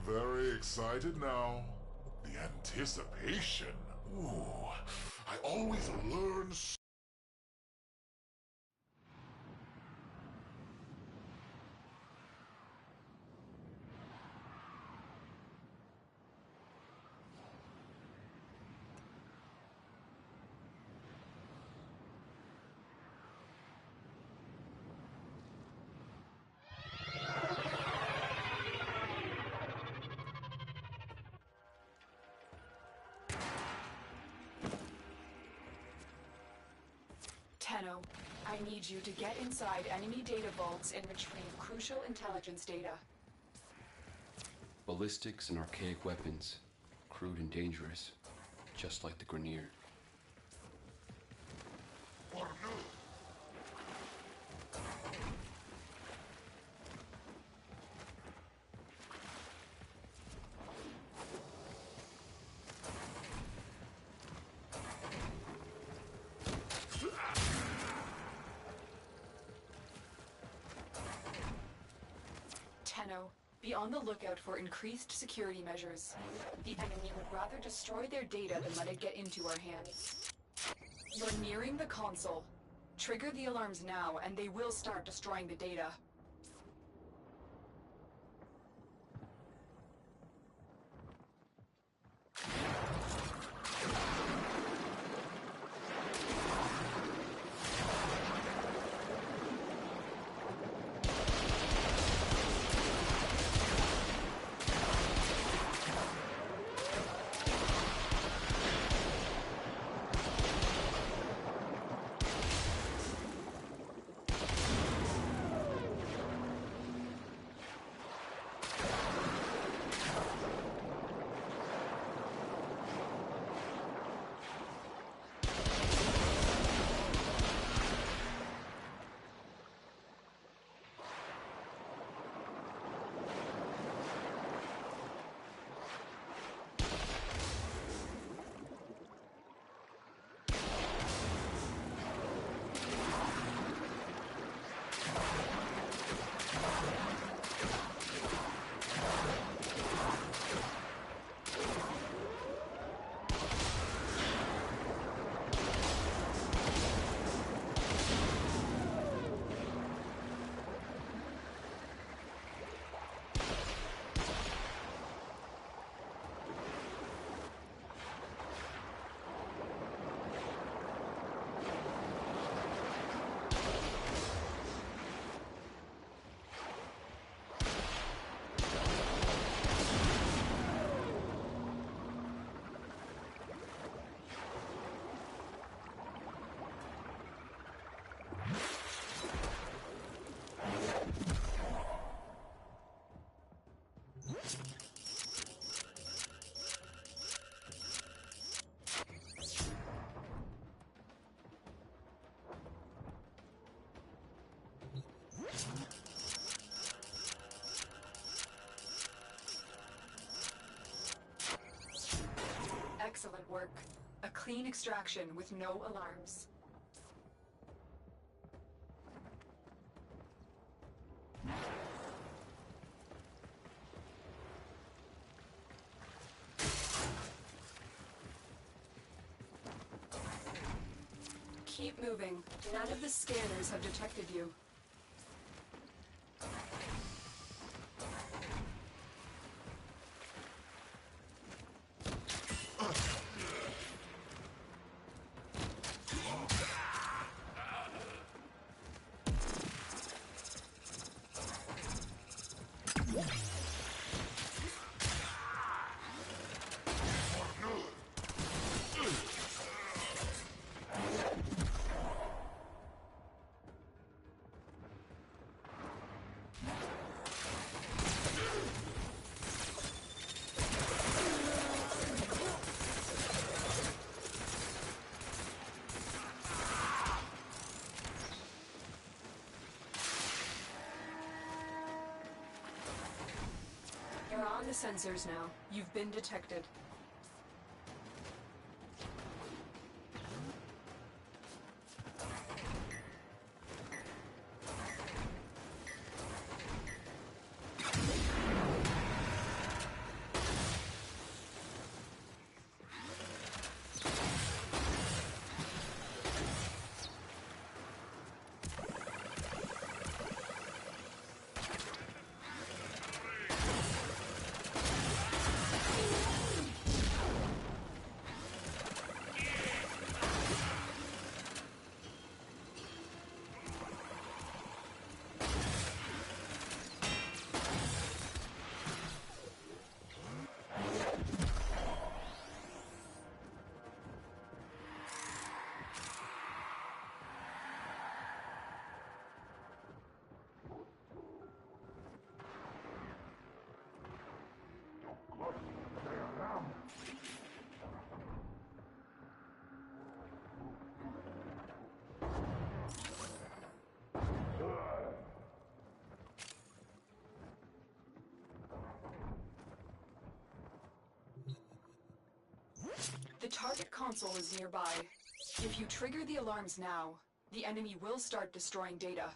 very excited now. The anticipation. Ooh, I always learn so. Tenno, I need you to get inside enemy data vaults and retrieve crucial intelligence data. Ballistics and archaic weapons. Crude and dangerous. Just like the Grineer. Tenno, be on the lookout for increased security measures. The enemy would rather destroy their data than let it get into our hands. You're nearing the console. Trigger the alarms now, and they will start destroying the data. Excellent work. A clean extraction with no alarms. Keep moving. None of the scanners have detected you. You're on the sensors now. You've been detected. The target console is nearby. If you trigger the alarms now, the enemy will start destroying data.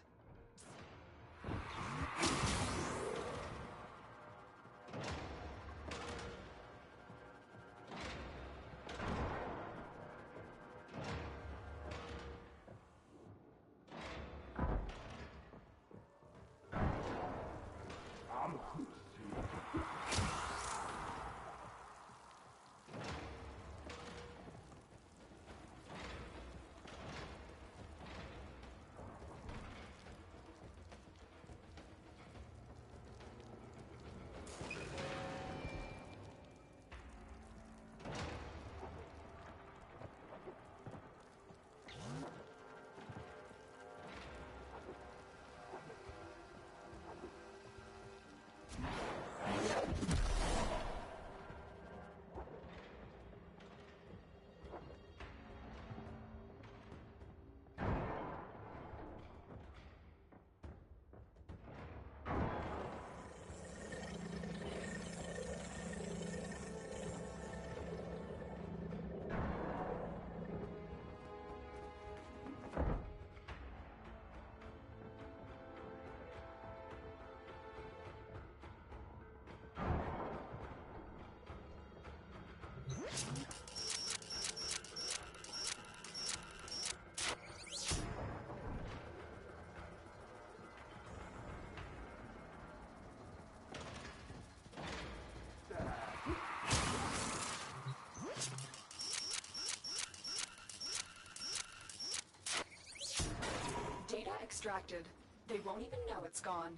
Data extracted. They won't even know it's gone.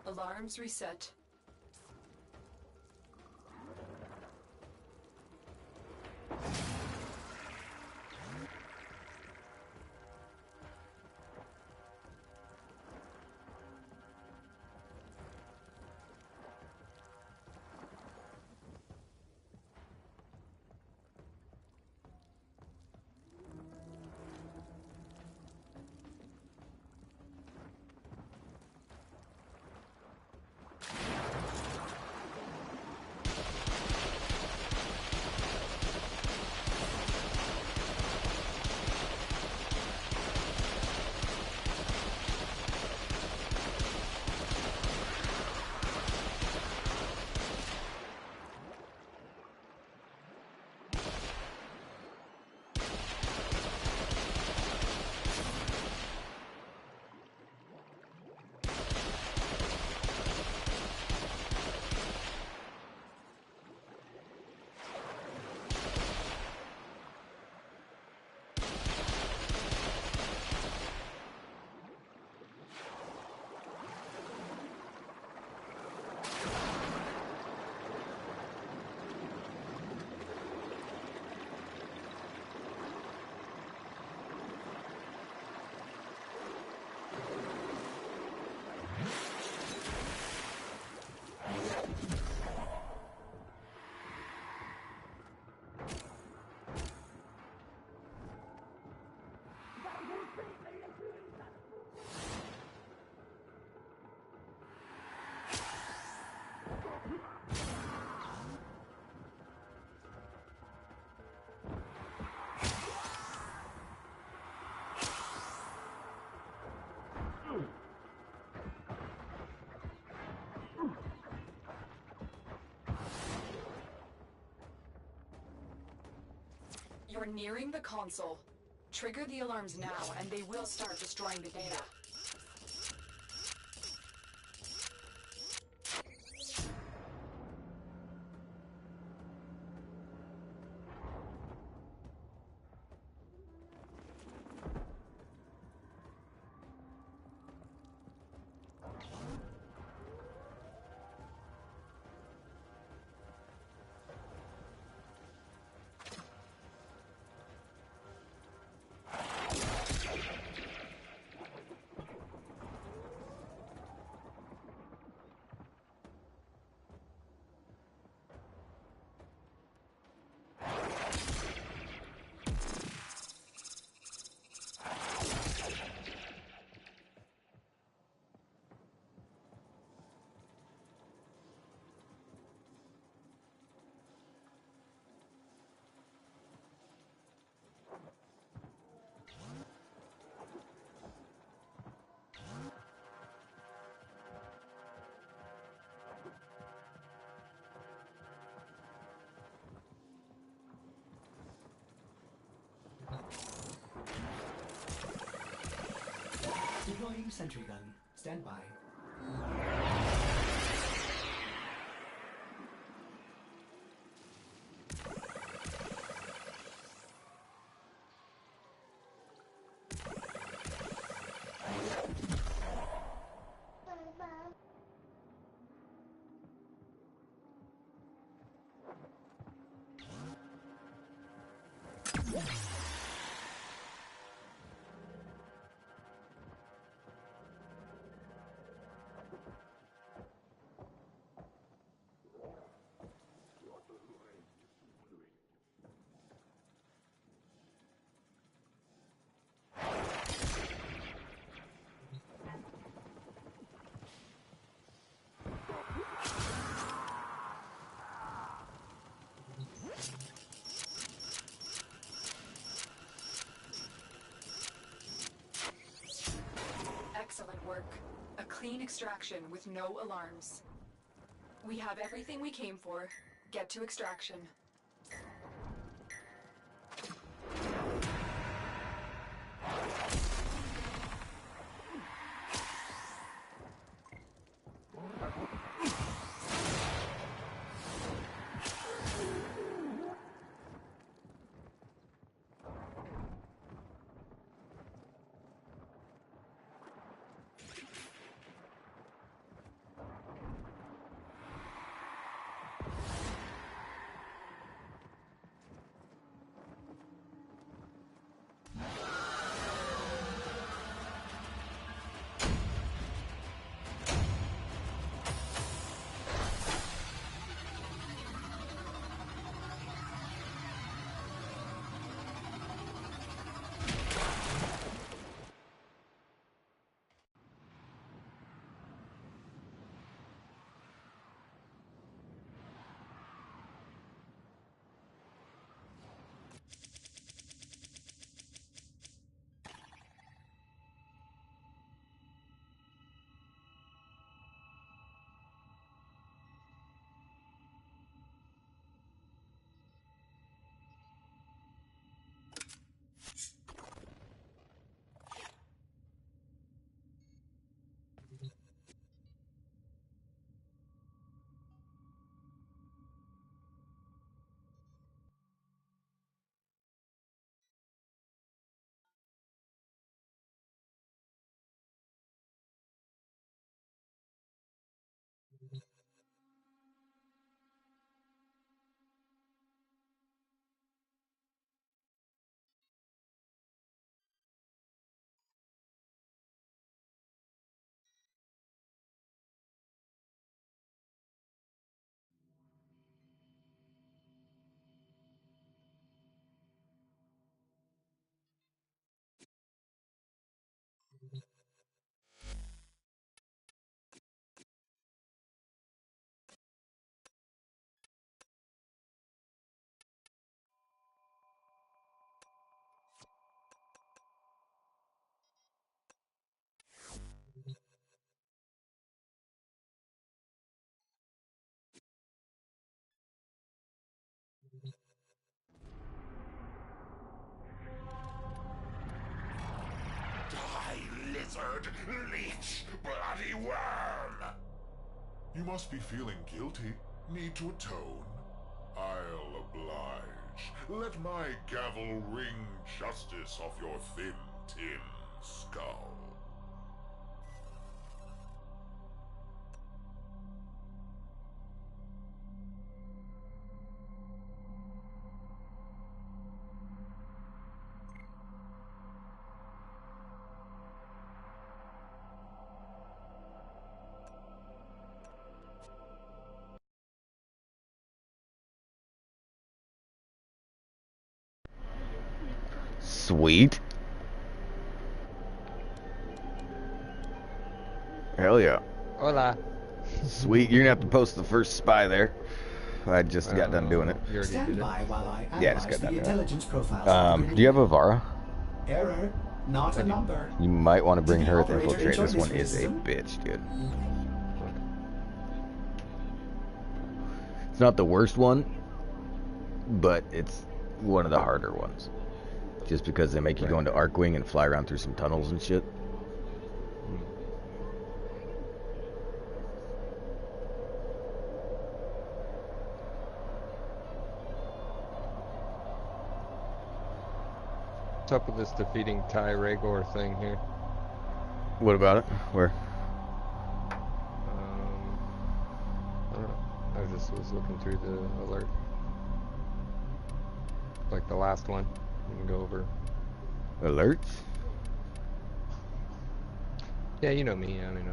Alarms reset. You're nearing the console. Trigger the alarms now, and they will start destroying the data. Deploying sentry gun. Stand by. Excellent work. A clean extraction with no alarms. We have everything we came for. Get to extraction. Lizard, leech, bloody worm! You must be feeling guilty. Need to atone? I'll oblige. Let my gavel wring justice off your thin tin skull. Sweet. Hell yeah. Hola. Sweet. You're gonna have to post the first spy there. I just got done doing it. You already Stand did it. by while I Yeah, I just analyze got the that. intelligence profiles. Do you have a Vara? Error, not a number. You might want to bring Did the her with operator infiltrate. enjoy This one this is a criticism? bitch, dude. It's not the worst one, but it's one of the harder ones. Just because they make you go into Arcwing and fly around through some tunnels and shit. What's up with this defeating Ty Rhaegor thing here? What about it? Where? I don't know. I just was looking through the alert. Like the last one. We can go over. Alerts? Yeah, you know me. I mean,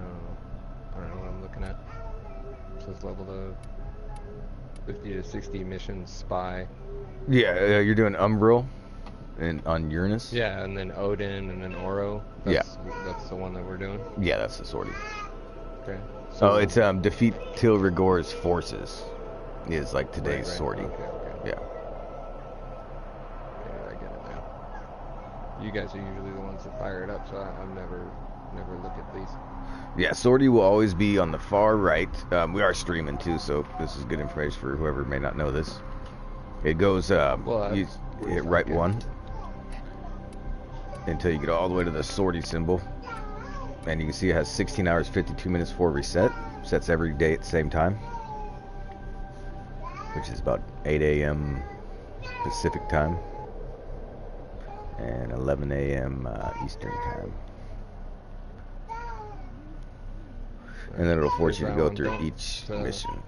I don't know what I'm looking at. It says level to 50 to 60 missions spy. Yeah, you're doing Umbral and on Uranus? Yeah, and then Odin and then Oro. That's the one that we're doing. Yeah, that's the Sortie. Okay. So it's defeat Til Rigor's forces is like today's right. Sortie. Okay. Yeah. I get it now. You guys are usually the ones that fire it up, so I've never looked at these. Yeah, Sortie will always be on the far right. We are streaming too, so this is good information for whoever may not know this. It goes, you hit right one until you get all the way to the Sortie symbol. And you can see it has 16 hours, 52 minutes for reset. Sets every day at the same time, which is about 8 a.m. Pacific time and 11 a.m. Eastern time. And then it'll force you to go through each mission.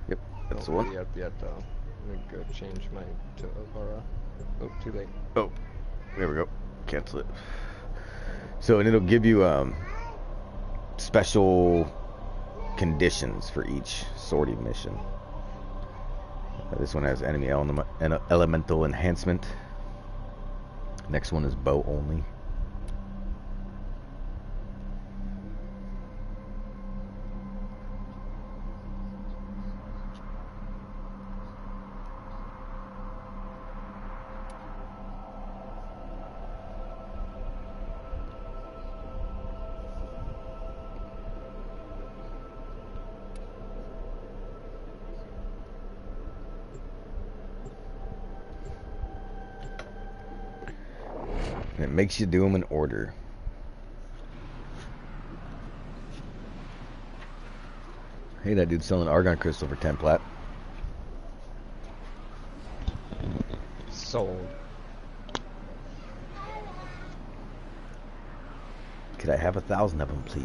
Yep, that's the one. Yep, though. Let me go change my to Avara. Oh, too late. Oh, there we go. Cancel it. So, and it'll give you special conditions for each Sortie mission. This one has enemy elemental enhancement. Next one is bow only. And it makes you do them in order. Hey, that dude's selling Argon Crystal for 10 plat. Sold. Could I have 1,000 of them, please?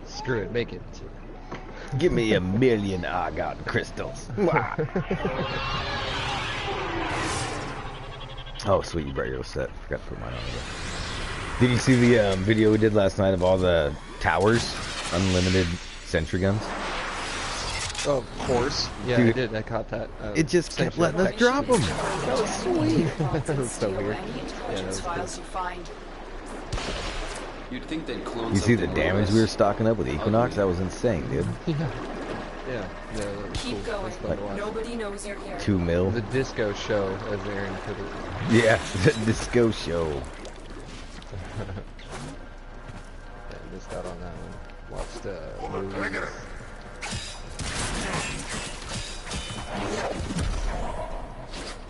Screw it, make it. Give me 1,000,000 Argon Crystals. Oh, sweet, you brought your set. Forgot to put mine on again. Did you see the video we did last night of all the towers? Unlimited sentry guns? Oh, of course. Yeah, Dude, I did. I caught that. It just kept letting us drop them. That was sweet. That was so weird. Yeah, that was files you find. You'd think they'd clone You see the something damage less we were stocking up with Equinox? That was insane, dude. Yeah, that was Keep cool. going. That's fun to watch. Nobody knows you're here. 2 mil. The disco show, as Aaron put it. Yeah, the disco show. Yeah, I missed out on that one. Watched movies.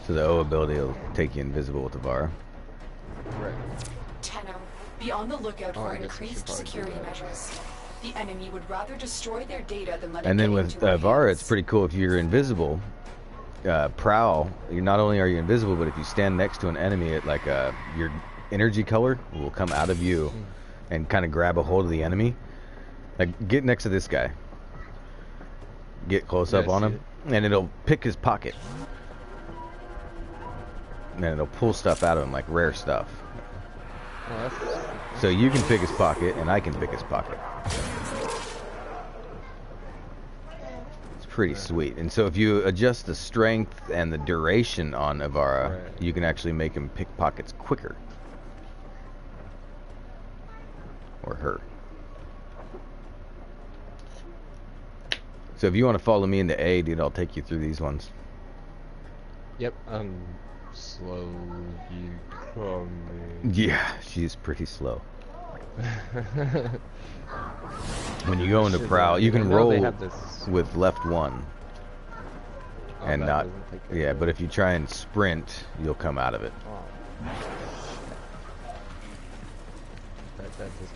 So the O ability will take you invisible with the VAR. Right. Tenno, be on the lookout Oh, for I guess I should increased probably do security that. measures. The enemy would rather destroy their data than let And it then get with into our VAR, hands. it's pretty cool. If you're invisible, Prowl, you're not only are you invisible, but if you stand next to an enemy, it like your energy color will come out of you and kind of grab a hold of the enemy. Like, get next to this guy. Get close up I on see him, and it'll pick his pocket. And then it'll pull stuff out of him, like rare stuff. Oh, that's... So you can pick his pocket, and I can pick his pocket. It's pretty sweet. And so if you adjust the strength and the duration on Avara, Right. you can actually make him pick pockets quicker. Or her. So if you want to follow me into A, dude, I'll take you through these ones. Yep, slowly coming. Yeah, she's pretty slow. When you go into Shit, Prowl, you I can know roll they have this- with left one. Oh, And that not, doesn't take care yeah, of but it. if you try and sprint, you'll come out of it. Oh. That just...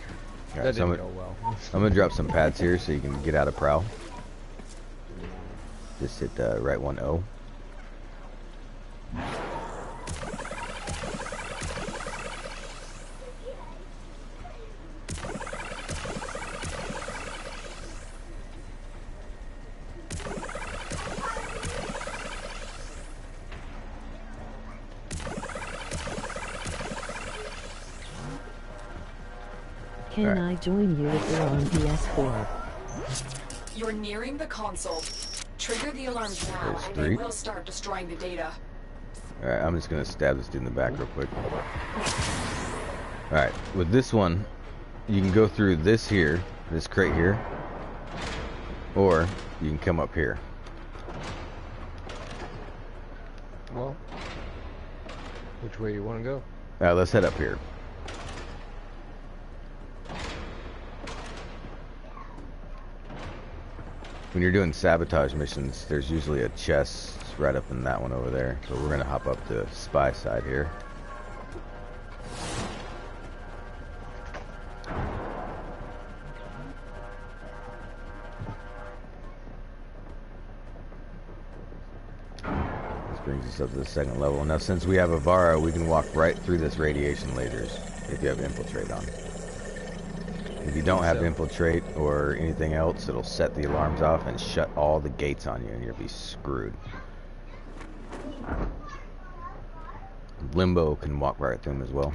Alright, that so didn't go well. I'm gonna drop some pads here so you can get out of Prowl. Just hit right 1-0. Can I join you if you're on PS4? You're nearing the console. Trigger the alarms now, There's and three. they will start destroying the data. Alright, I'm just gonna stab this dude in the back real quick. Alright, with this one, you can go through this here, this crate here, or you can come up here. Well, which way you want to go? Let's head up here. When you're doing sabotage missions, there's usually a chest right up in that one over there. So we're gonna hop up to spy side here. This brings us up to the second level. Now since we have a Vara, we can walk right through this radiation lasers if you have infiltrate on. If you don't have infiltrate or anything else, it'll set the alarms off and shut all the gates on you and you'll be screwed. Limbo can walk right through them as well.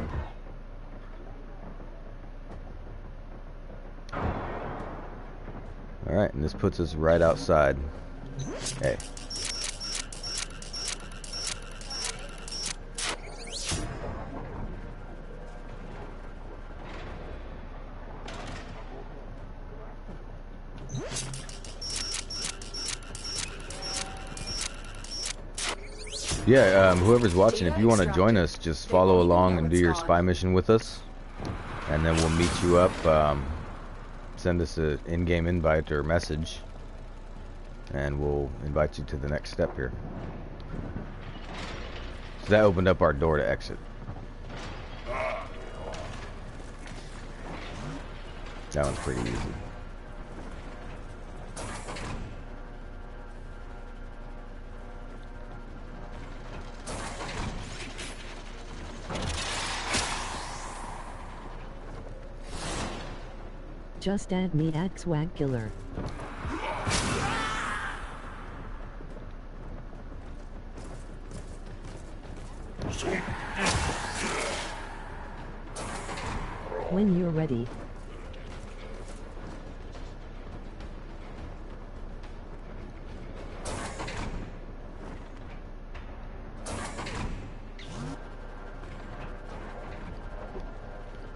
Alright, and this puts us right outside. Hey. Yeah, whoever's watching, if you want to join us, just follow along and do your spy mission with us. And then we'll meet you up. Send us an in-game invite or message. And we'll invite you to the next step here. So that opened up our door to exit. That one's pretty easy. Just add me at Swag Killer. When you're ready.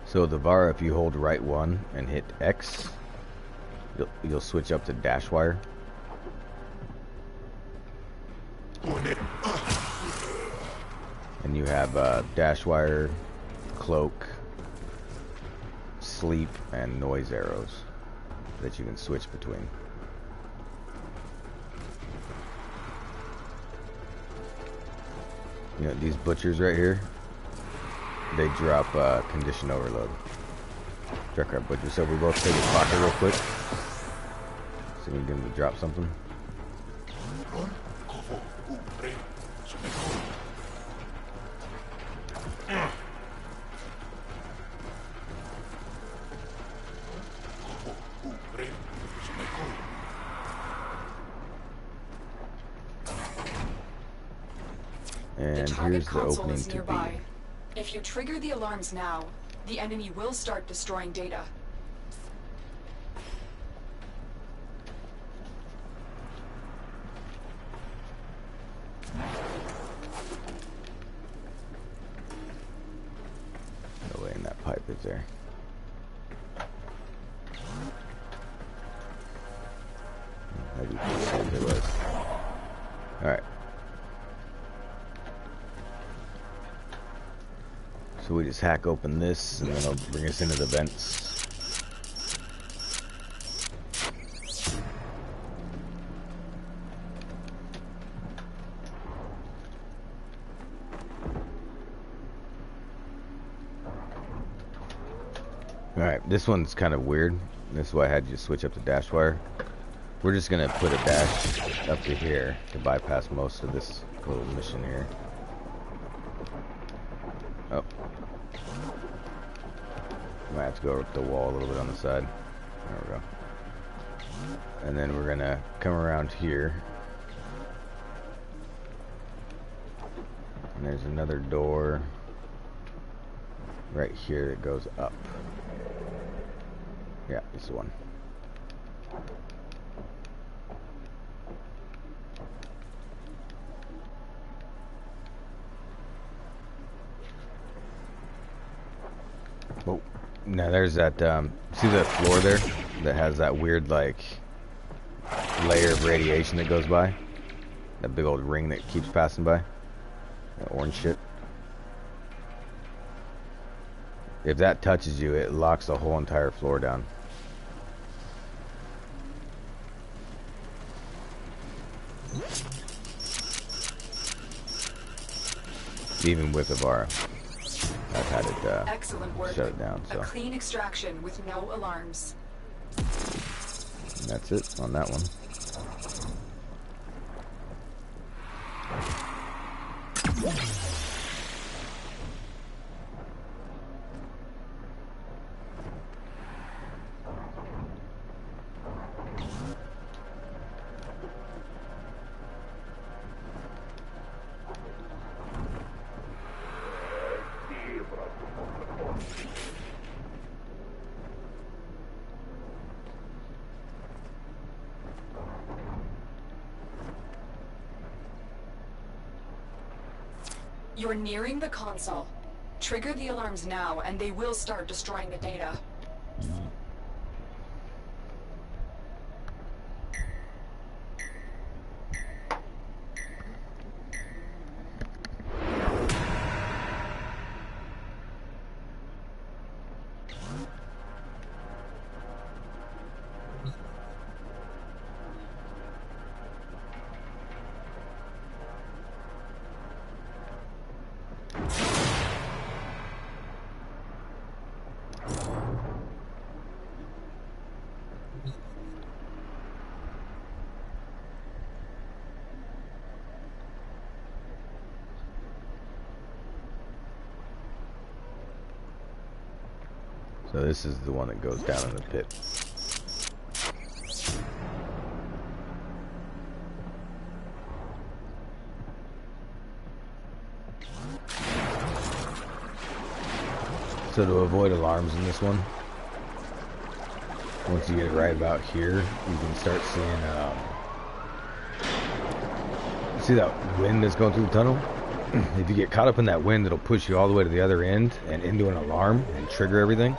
So the Vara, if you hold right one and hit X, you'll switch up to dash wire. And you have dash wire, cloak, sleep, and noise arrows that you can switch between. You know, these butchers right here, they drop condition overload. Truck our butcher. So we both take his pocket real quick. So we can get him to drop something. And here's the opening to B. If you trigger the alarms now, the enemy will start destroying data. No way in that pipe is there. Maybe there was. Alright. So we just hack open this, and then it'll bring us into the vents. Alright, this one's kind of weird. This is why I had you switch up to dash wire. We're just gonna put a dash up to here to bypass most of this little mission here. Might have to go up the wall a little bit on the side. There we go. And then we're gonna come around here. And there's another door right here that goes up. Yeah, this is one. Oh, now there's that, see the floor there that has that weird, like, layer of radiation that goes by? That big old ring that keeps passing by? That orange shit. If that touches you, it locks the whole entire floor down. Even with a bar, I've had it Excellent work. shut it down. So A clean extraction with no alarms. and that's it on that one. You're nearing the console. Trigger the alarms now, and they will start destroying the data. So this is the one that goes down in the pit. So to avoid alarms in this one, once you get right about here, you can start seeing, see that wind that's going through the tunnel? If you get caught up in that wind, it'll push you all the way to the other end and into an alarm and trigger everything.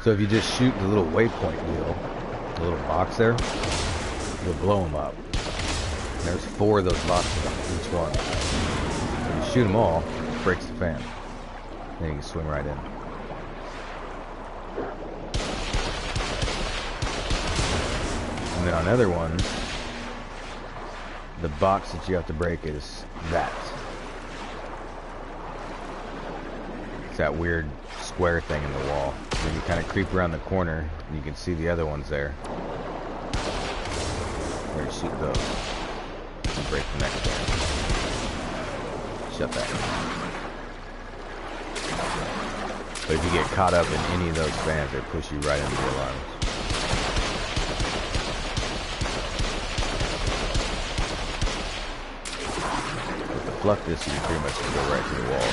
So if you just shoot the little waypoint deal, the little box there, you'll blow them up. And there's 4 of those boxes on each one. When you shoot them all, it breaks the fan. Then you can swim right in. And then on other ones, the box that you have to break is that. It's that weird square thing in the wall. When you kind of creep around the corner, and you can see the other ones there. Where you shoot those. And break the next one. Shut that. But if you get caught up in any of those fans, they push you right into the alarms. With the fluff disc, you can pretty much go right to the wall.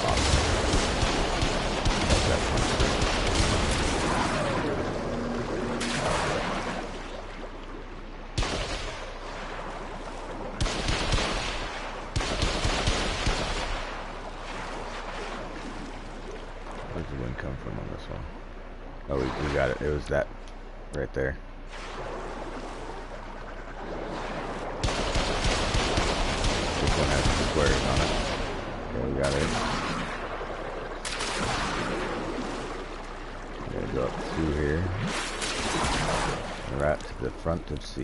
Awesome. That's fun. Where's the wind come from on this one? Oh, we got it. It was that right there. This one has the squares on it. Okay, we got it. I'm gonna go up through here. Right to the front of C.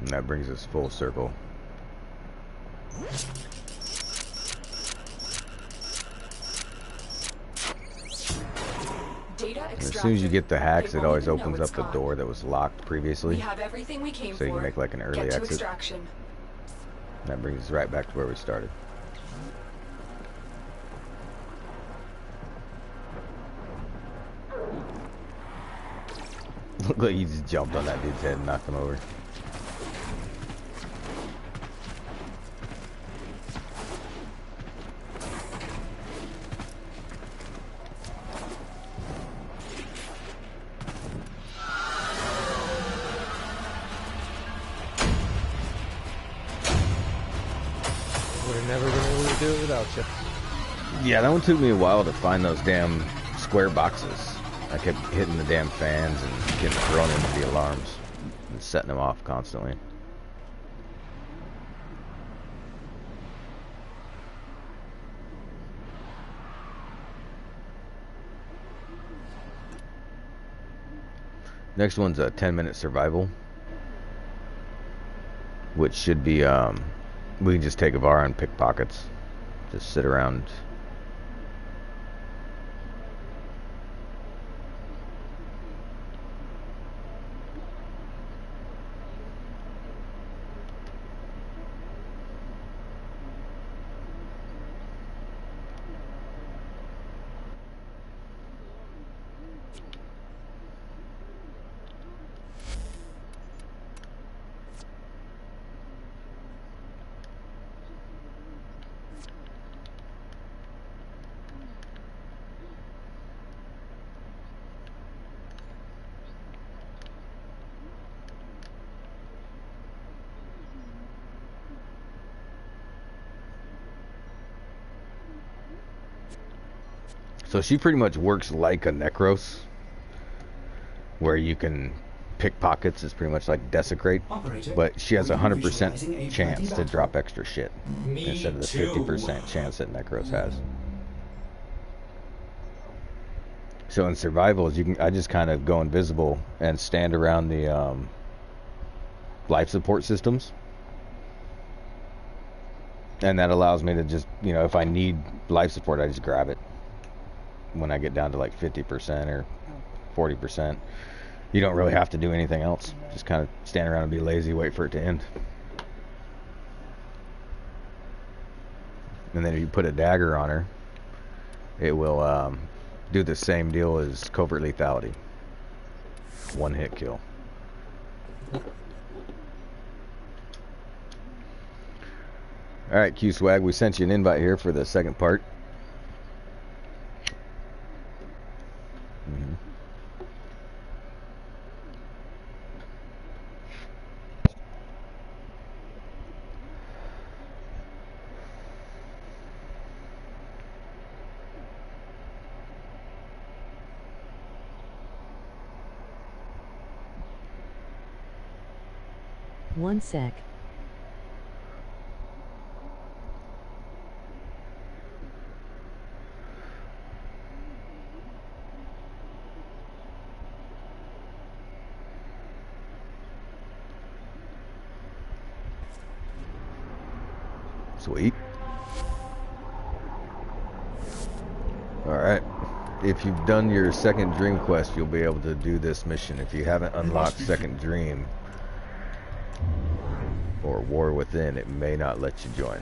And that brings us full circle. Data There's soon as you get the hacks, They it won't always even know opens it's up the gone. door that was locked We previously. have everything we came So you for. can make like an early Get to exit. extraction. That brings us right back to where we started. Look like he just jumped on that dude's head and knocked him over. Would have never been able to do it without you. Yeah, that one took me a while to find those damn square boxes. I kept hitting the damn fans and getting thrown into the alarms and setting them off constantly. Next one's a 10-minute survival, which should be, we can just take a VAR and pickpockets. Just sit around. So she pretty much works like a Necros, where you can pick pockets. It's pretty much like Desecrate, Operator, but she has a are you visualizing 100% a chance bloody to battle? drop extra shit Me instead of the too. 50% chance that Necros has. So in survivals, I just kind of go invisible and stand around the life support systems, and that allows me to just, if I need life support, I just grab it when I get down to like 50% or 40%. You don't really have to do anything else. Just kind of stand around and be lazy, wait for it to end. And then if you put a dagger on her, it will do the same deal as covert lethality. One hit kill. Alright, Q-Swag, we sent you an invite here for the second part. One sec. Sweet. Alright. If you've done your second dream quest, you'll be able to do this mission. If you haven't unlocked second dream or War Within, it may not let you join.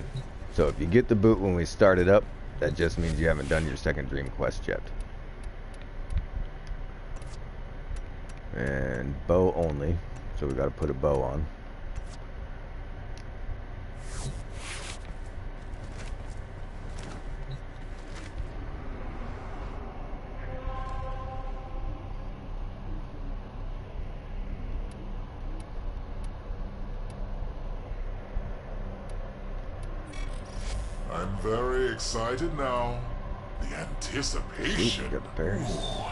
So if you get the boot when we start it up, that just means you haven't done your second dream quest yet. And bow only, so we got to put a bow on. I'm very excited now. The anticipation. Got the parries. Ooh,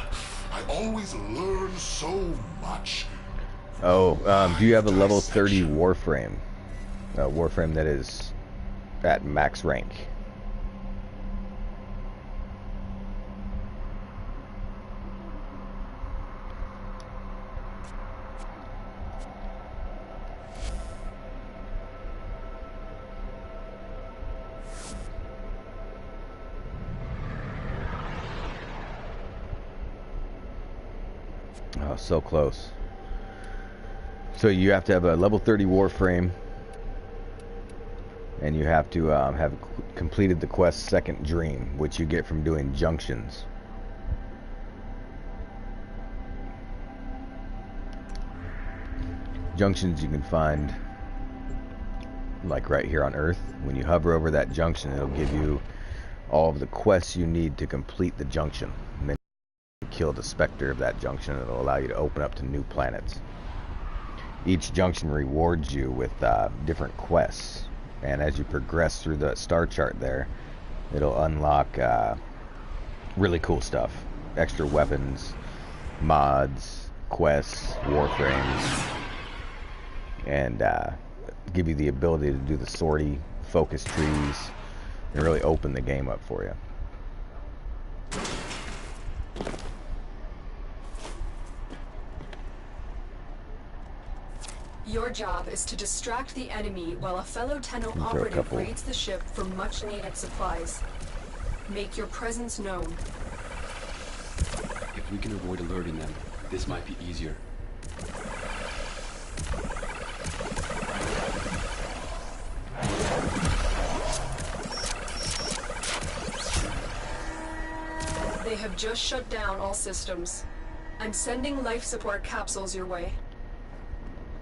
I always learn so much. Oh, do you have a level 30 Warframe? Warframe that is at max rank. Oh, so close. So you have to have a level 30 Warframe, and you have to have completed the quest Second Dream, which you get from doing junctions. Junctions you can find like right here on Earth. When you hover over that junction, it'll give you all of the quests you need to complete the junction. And then you kill the specter of that junction, and it'll allow you to open up to new planets. Each junction rewards you with different quests, and as you progress through the star chart there, it'll unlock really cool stuff. Extra weapons, mods, quests, warframes, and give you the ability to do the sortie, focus trees, and really open the game up for you. Your job is to distract the enemy while a fellow Tenno operative raids the ship for much-needed supplies. Make your presence known. If we can avoid alerting them, this might be easier. They have just shut down all systems. I'm sending life support capsules your way.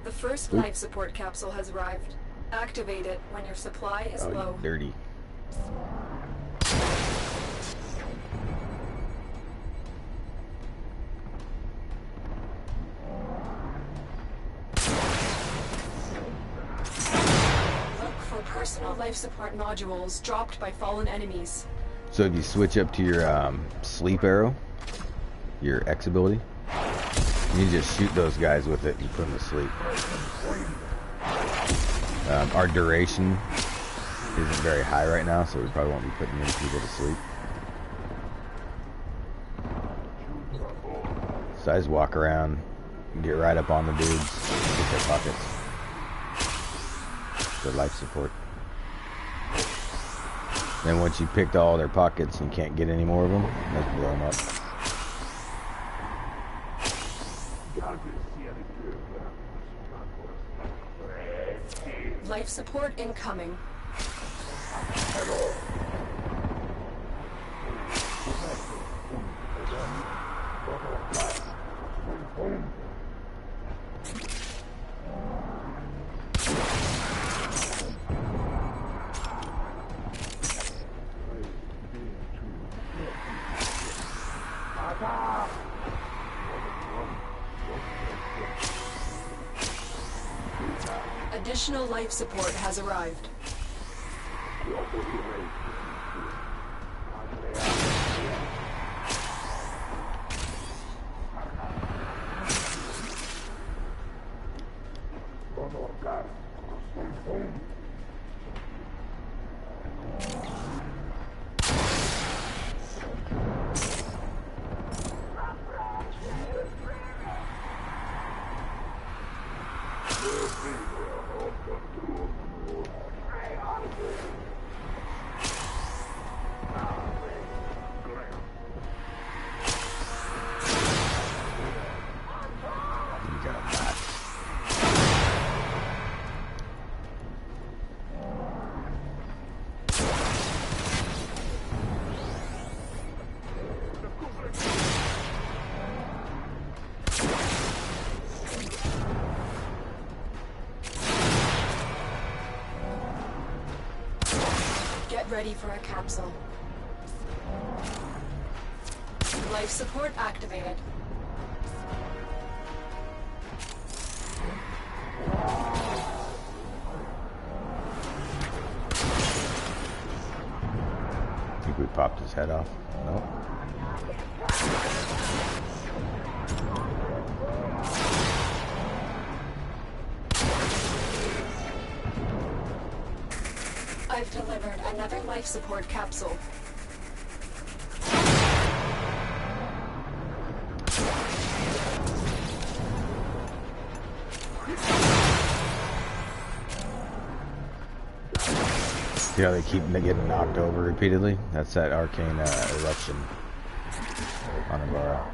The first life support capsule has arrived. Activate it when your supply is low. Dirty. Look for personal life support nodules dropped by fallen enemies. So if you switch up to your sleep arrow, your X ability, you can just shoot those guys with it and put them to sleep. Our duration isn't very high right now, so we probably won't be putting many people to sleep. So I just walk around and get right up on the dudes, get their pockets, their life support. Then once you picked all their pockets and can't get any more of them, let's blow them up. Life support incoming. Additional life support has arrived. Ready for a capsule. Life support activated. I think we popped his head off. No. I've delivered another life support capsule. See how they keep getting knocked over repeatedly? That's that arcane eruption on Ibarra.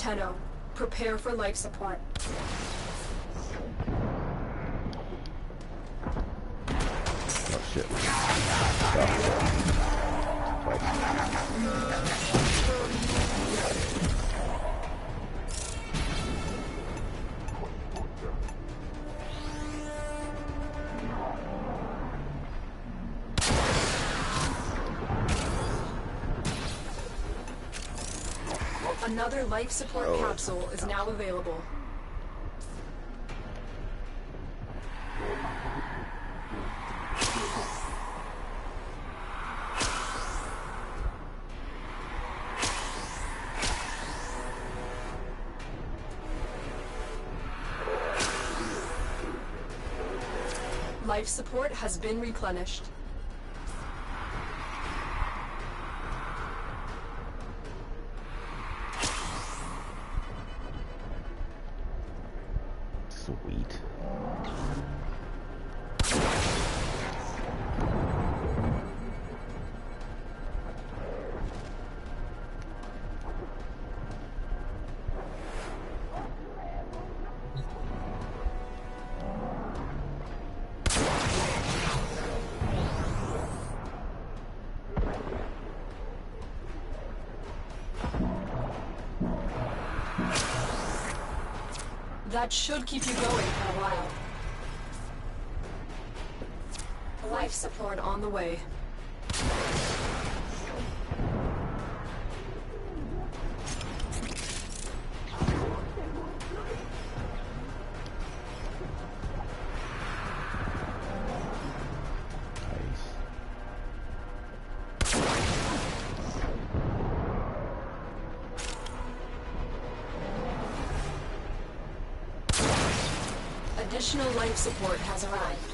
Tenno, prepare for life support. Oh shit. Another life support capsule is now available. Life support has been replenished. Sweet. That should keep you going for a while. Life support on the way. Additional life support has arrived.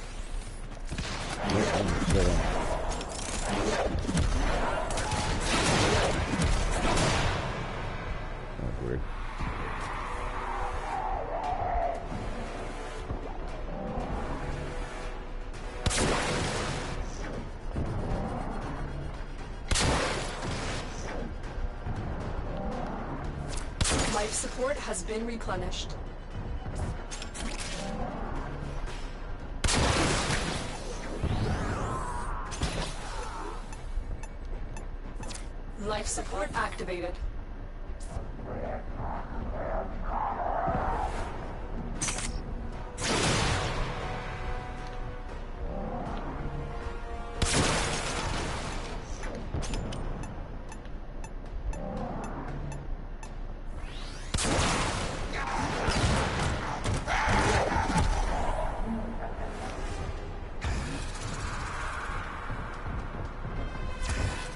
Weird. Life support has been replenished. Life support activated.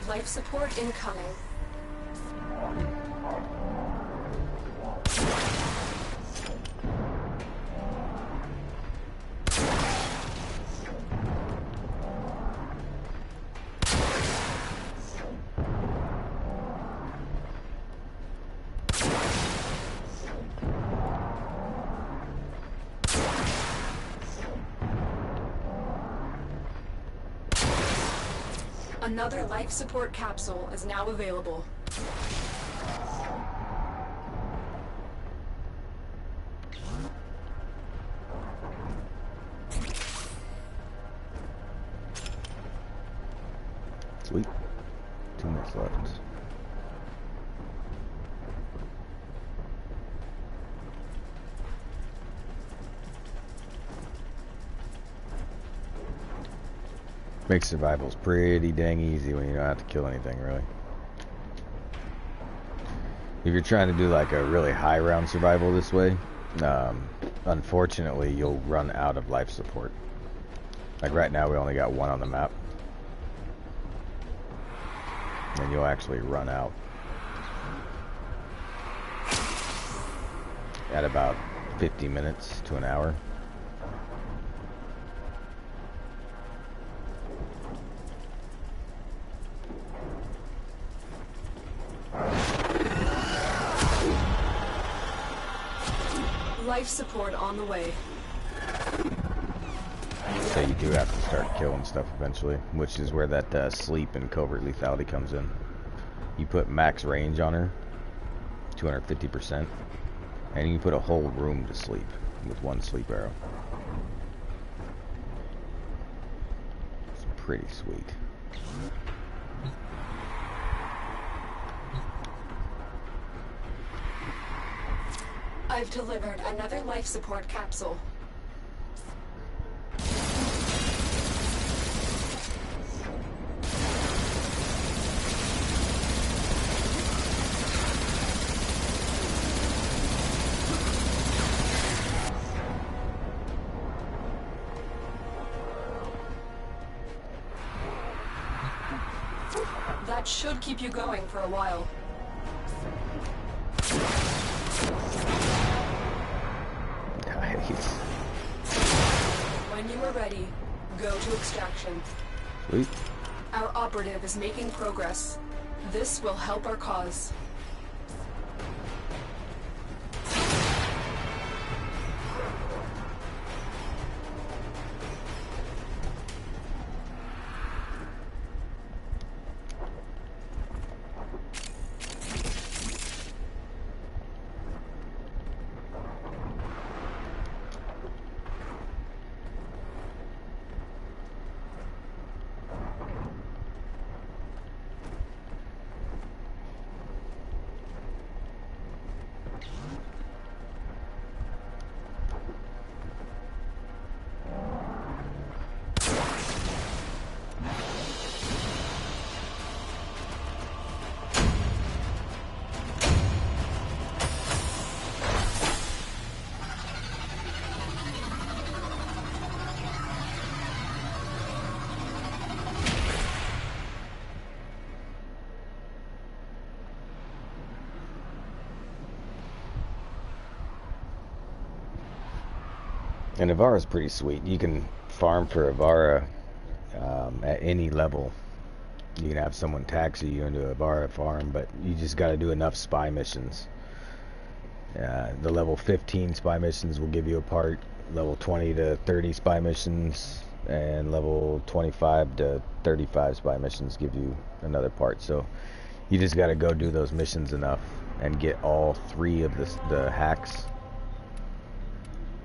Life support incoming. Another life support capsule is now available. Sweet. 2 minutes left. Makes survivals pretty dang easy when you don't have to kill anything, really. If you're trying to do like a really high round survival this way, unfortunately you'll run out of life support. Like right now we only got 1 on the map. And you'll actually run out at about 50 minutes to an hour. Life support on the way. So you do have to start killing stuff eventually, which is where that sleep and covert lethality comes in. You put max range on her, 250%. And you can put a whole room to sleep with one sleep arrow. It's pretty sweet. I've delivered another life support capsule. That should keep you going for a while. Nice. When you are ready, go to extraction. Sweet. Our operative is making progress. This will help our cause. And Avara's pretty sweet. You can farm for Avara at any level. You can have someone taxi you into a Avara farm, but you just got to do enough spy missions. The level 15 spy missions will give you a part. Level 20 to 30 spy missions, and level 25 to 35 spy missions give you another part. So you just got to go do those missions enough and get all 3 of the hacks,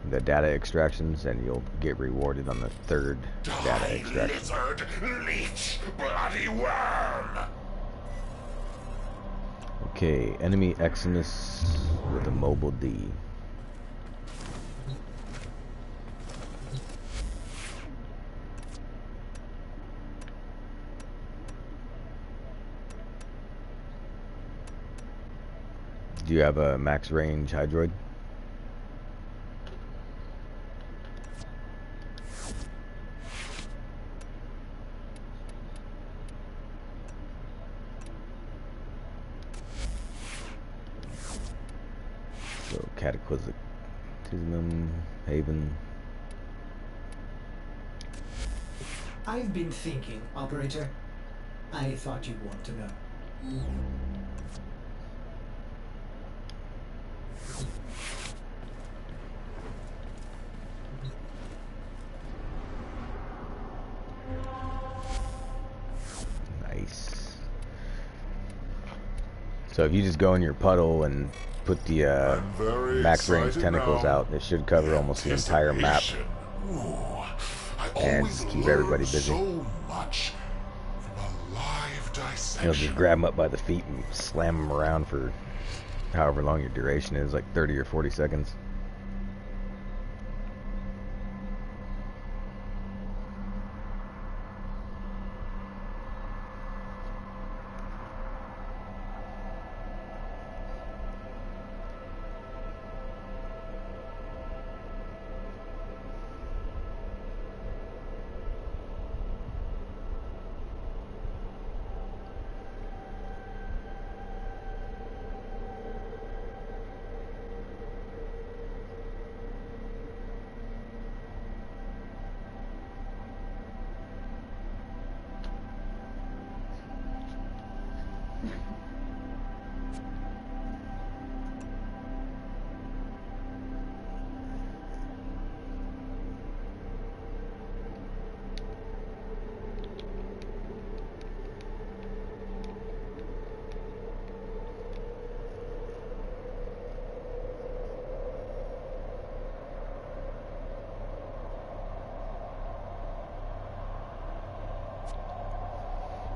the data extractions, and you'll get rewarded on the 3rd data extraction. Lizard, leech, bloody worm! Okay, enemy Exodus with a mobile D. Do you have a max range hydroid? So Cataclysm, Haven. I've been thinking, Operator. I thought you'd want to know. Nice. So if you just go in your puddle and put the I'm very max range excited tentacles now. out, it should cover almost the entire map. Anticipation. Ooh, I And always just keep learn everybody busy. So much from a live dissection. You'll just grab them up by the feet and slam them around for however long your duration is, like 30 or 40 seconds.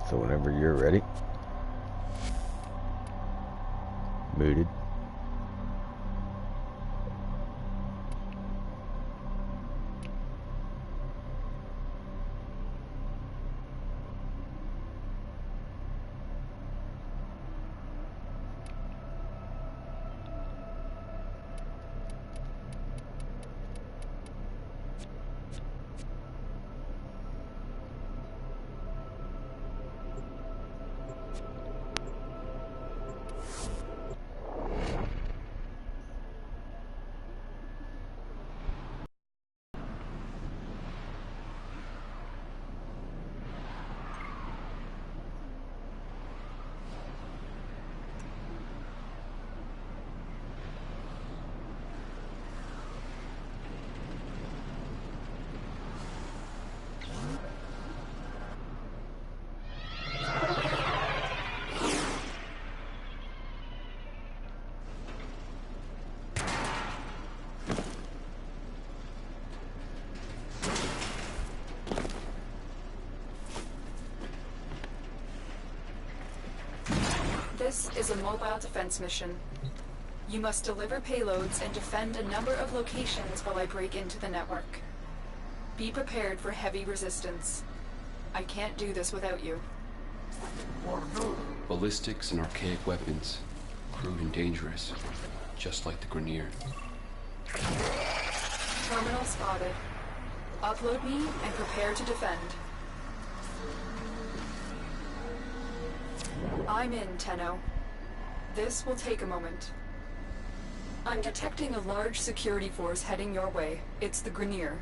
So whenever you're ready. Muted. This is a mobile defense mission. You must deliver payloads and defend a number of locations while I break into the network. Be prepared for heavy resistance. I can't do this without you. Ballistics and archaic weapons. Crude and dangerous. Just like the Grenier. Terminal spotted. Upload me and prepare to defend. I'm in, Tenno. This will take a moment. I'm detecting a large security force heading your way. It's the Grenier.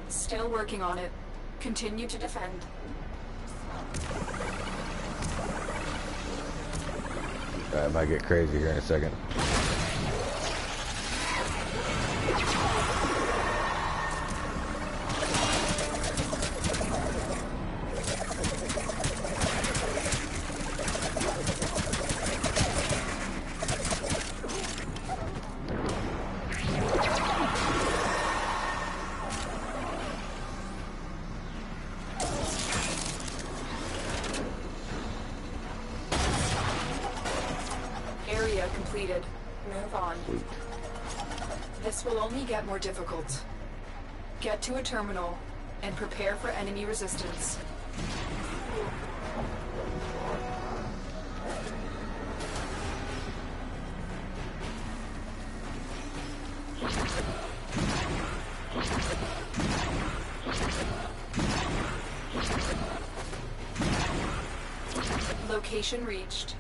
Still working on it. Continue to defend. I might get crazy here in a second. Completed. Move on. This will only get more difficult. Get to a terminal and prepare for enemy resistance. Location reached.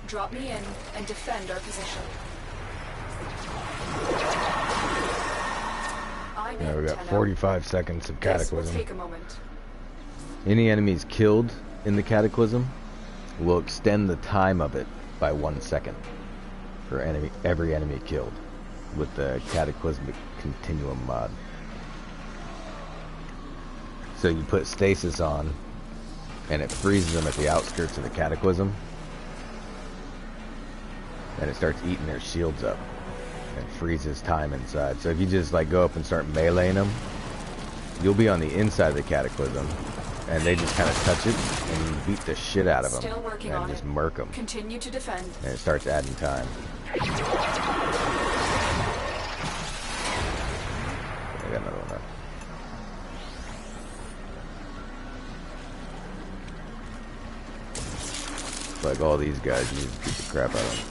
Drop me in and defend our position. Yeah, we got 45 seconds of Cataclysm. This will take a moment. Any enemies killed in the Cataclysm will extend the time of it by 1 second for every enemy killed with the Cataclysmic Continuum mod. So you put stasis on and it freezes them at the outskirts of the Cataclysm. And it starts eating their shields up and freezes time inside. So if you just like go up and start meleeing them, you'll be on the inside of the Cataclysm and they just kind of touch it and you beat the shit out of them. Still working and on just it. murk them. Continue to defend. And it starts adding time. I got another one up. Like all these guys, you need to beat the crap out of them.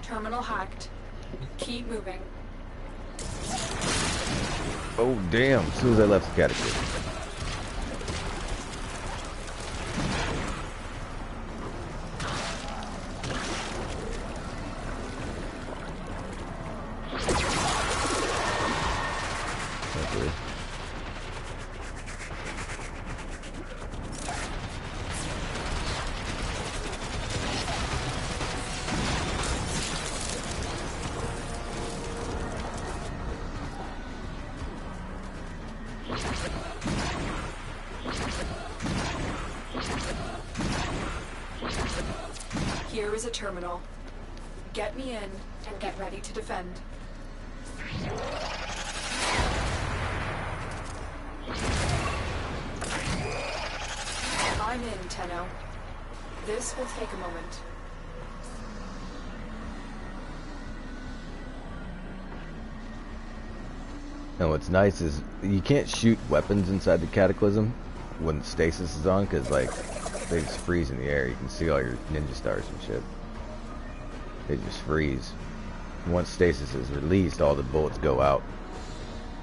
Terminal hacked. Keep moving. Oh damn, as soon as I left the Cataclysm. Here is a terminal. Get me in and get ready to defend. I'm in, Tenno. This will take a moment. And what's nice is you can't shoot weapons inside the Cataclysm when stasis is on, because like they just freeze in the air. You can see all your ninja stars and shit. They just freeze. Once stasis is released, all the bullets go out.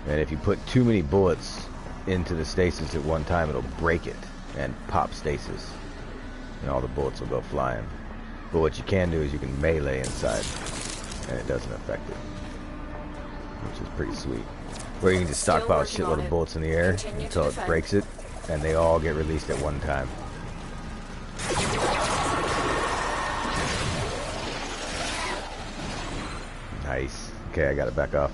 And if you put too many bullets into the stasis at one time, it'll break it and pop stasis. And all the bullets will go flying. But what you can do is you can melee inside, and it doesn't affect it. Which is pretty sweet. Where you can just stockpile a shitload of bullets in the air until it breaks it, and they all get released at one time. Nice. Okay, I gotta back off.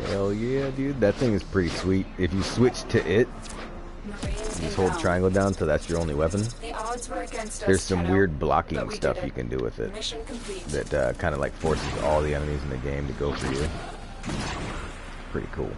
Hell yeah, dude. That thing is pretty sweet. If you switch to it, just hold triangle down so that's your only weapon. There's some weird blocking stuff you can do with it that kind of like forces all the enemies in the game to go for you. Pretty cool.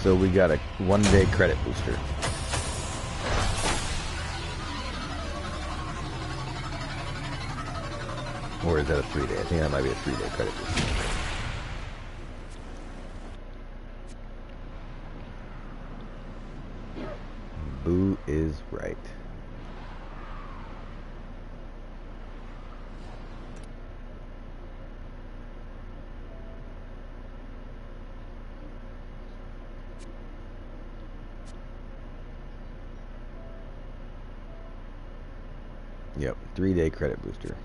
So we got a 1-day credit booster. Or is that a 3-day? I think that might be a 3-day credit booster. Boo is right. Yep, 3-day credit booster.